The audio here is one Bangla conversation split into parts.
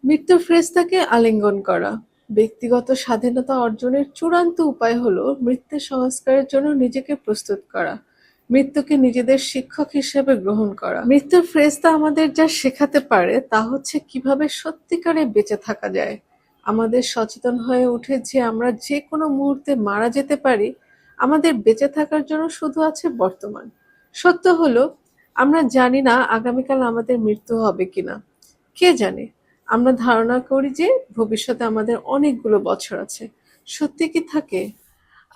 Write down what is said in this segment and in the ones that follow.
মৃত্যুর ফেরেশতাকে আলিঙ্গন করা। ব্যক্তিগত স্বাধীনতা অর্জনের চূড়ান্ত উপায় হলো মৃত্যু সংস্কারের জন্য নিজেকে প্রস্তুত করা, মৃত্যুকে নিজেদের শিক্ষক হিসেবে গ্রহণ করা। মৃত্যুর ফেরেশতা আমাদের যা শেখাতে পারে তা হচ্ছে কিভাবে সত্যিকারে বেঁচে থাকা যায়। আমাদের সচেতন হয়ে ওঠে যে আমরা যে কোনো মুহূর্তে মারা যেতে পারি। আমাদের বেঁচে থাকার জন্য শুধু আছে বর্তমান। সত্য হলো আমরা জানি না আগামীকাল আমাদের মৃত্যু হবে কিনা। কে জানে? আমরা ধারণা করি যে ভবিষ্যতে আমাদের অনেকগুলো বছর আছে। সত্যি কি থাকে?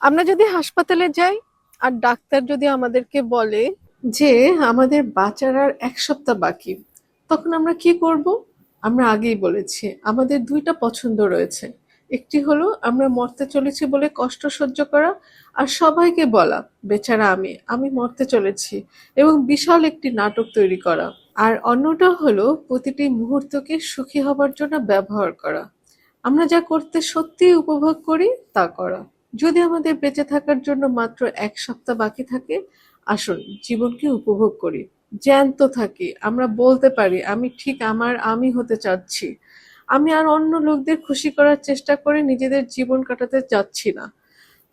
আমরা যদি হাসপাতালে যাই আর ডাক্তার যদি আমাদেরকে বলে যে আমাদের বাঁচার আর ১ সপ্তাহ বাকি, তখন আমরা কি করব? আমরা আগেই বলেছি আমাদের ২ টা পছন্দ রয়েছে। একটি হলো আমরা মরতে চলেছি বলে কষ্ট সহ্য করা, আর সবাইকে বলা বেচারা আমি মরতে চলেছি এবং বিশাল একটি নাটক তৈরি করা। আর অন্যটা হলো প্রতিটি মুহূর্তকে সুখী হবার জন্য ব্যবহার করা। আমরা যা করতে সত্যিই উপভোগ করি তা করা। যদি আমাদের বেঁচে থাকার জন্য মাত্র ১ সপ্তাহ বাকি থাকে, আসুন জীবনকে উপভোগ করি। জ্যান্ত থাকি। আমরা বলতে পারি আমি ঠিক আমি হতে চাচ্ছি। আমি আর অন্য লোকদের খুশি করার চেষ্টা করে নিজেদের জীবন কাটাতে চাচ্ছি না।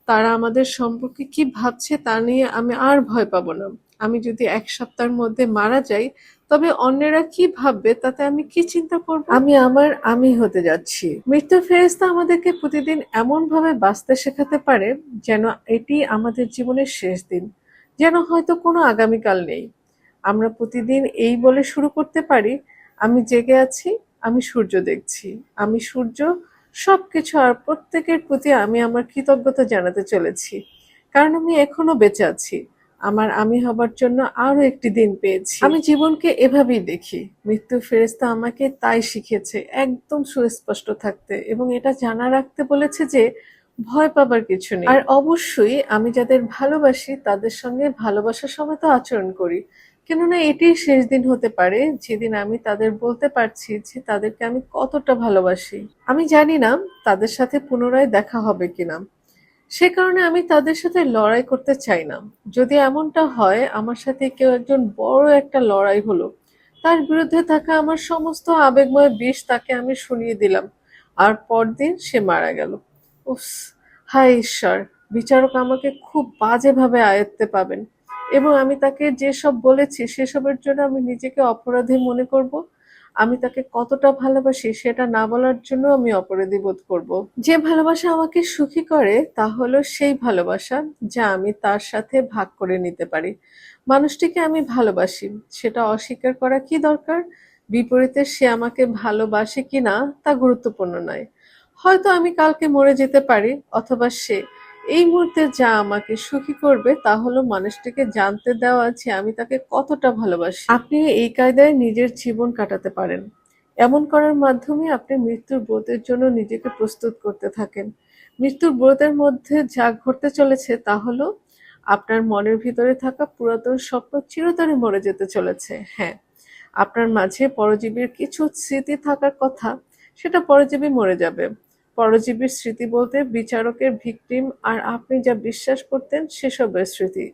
তারা আমাদের সম্পর্কে কি ভাবছে তা নিয়ে আমি আর ভয় পাবো না। আমি যদি ১ সপ্তাহের মধ্যে মারা যাই, তবে অন্যেরা কি ভাববে তাতে আমি কি চিন্তা করব? আমি হতে যাচ্ছি। মৃত্যুর ফেরেশতা আমাদেরকে প্রতিদিন এমনভাবে বাঁচতে শেখাতে পারে যেন এটি আমাদের জীবনের শেষ দিন। যেন হয়তো কোনো আগামীকাল নেই। আমরা প্রতিদিন এই বলে শুরু করতে পারি, আমি জেগে আছি, আমি সূর্য দেখছি। আমি সূর্য সবকিছু আর প্রত্যেকের প্রতি আমি আমার কৃতজ্ঞতা জানাতে চলেছি। কারণ আমি এখনো বেঁচে আছি। আমি হবার জন্য আরো একটি দিন পেয়েছি। আমি জীবনকে এভাবেই দেখি। মৃত্যুর ফেরেশতা আমাকে তাই শিখিয়েছে একদম সুস্পষ্ট থাকতে এবং এটা জানা রাখতে বলেছে যে ভয় পাবার কিছু নেই। আর অবশ্যই আমি যাদের ভালোবাসি তাদের সঙ্গে ভালোবাসার সমেত আচরণ করি। কেননা এটিই শেষ দিন হতে পারে যেদিন আমি তাদের বলতে পারছি যে তাদেরকে আমি কতটা ভালোবাসি। আমি জানি না তাদের সাথে পুনরায় দেখা হবে কিনা। সে কারণে আমি তাদের সাথে লড়াই করতে চাই না। যদি এমনটা হয় আমার সাথে কেউ একজন বড় একটা লড়াই হলো, তার বিরুদ্ধে থাকা আমার সমস্ত আবেগময় বিষ তাকে আমি শুনিয়ে দিলাম, আর পরদিন সে মারা গেল। উফ! হায় ঈশ্বর! বিচারক আমাকে খুব বাজেভাবে আয়ত্তে পাবেন এবং আমি তাকে যেসব বলেছি সেসবের জন্য আমি নিজেকে অপরাধী মনে করব। আমি তাকে কতটা ভালোবাসি সেটা না বলার জন্য আমি অপরাধী বোধ করব। যে ভালোবাসা আমাকে সুখী করে তা হলো সেই ভালোবাসা যা আমি তার সাথে ভাগ করে নিতে পারি। মানুষটিকে আমি ভালোবাসি, সেটা অস্বীকার করা কি দরকার? বিপরীতে সে আমাকে ভালোবাসে কিনা তা গুরুত্বপূর্ণ নয়। হয়তো আমি কালকে মরে যেতে পারি, অথবা সে। এই মুহূর্তে যা আমাকে সুখী করবে তা হলো মানুষটিকে জানতে দেওয়া যে আমি তাকে কতটা ভালোবাসি। আপনি এই কায়দায় নিজের জীবন কাটাতে পারেন। এমন করার মাধ্যমে আপনি মৃত্যুর ব্রতের জন্য নিজেকে প্রস্তুত করতে থাকেন। মৃত্যুর ব্রতের মধ্যে যা ঘটতে চলেছে তা হলো আপনার মনের ভিতরে থাকা পুরাতন স্বপ্ন চিরতরে মরে যেতে চলেছে। হ্যাঁ, আপনার মাঝে পরজীবীর কিছু স্মৃতি থাকার কথা, সেটা পরজীবী মরে যাবে। পরজীবীর স্মৃতি বলতে বিচারকের ভিকটিম আর আপনি যা বিশ্বাস করতেন সেসবের স্মৃতি।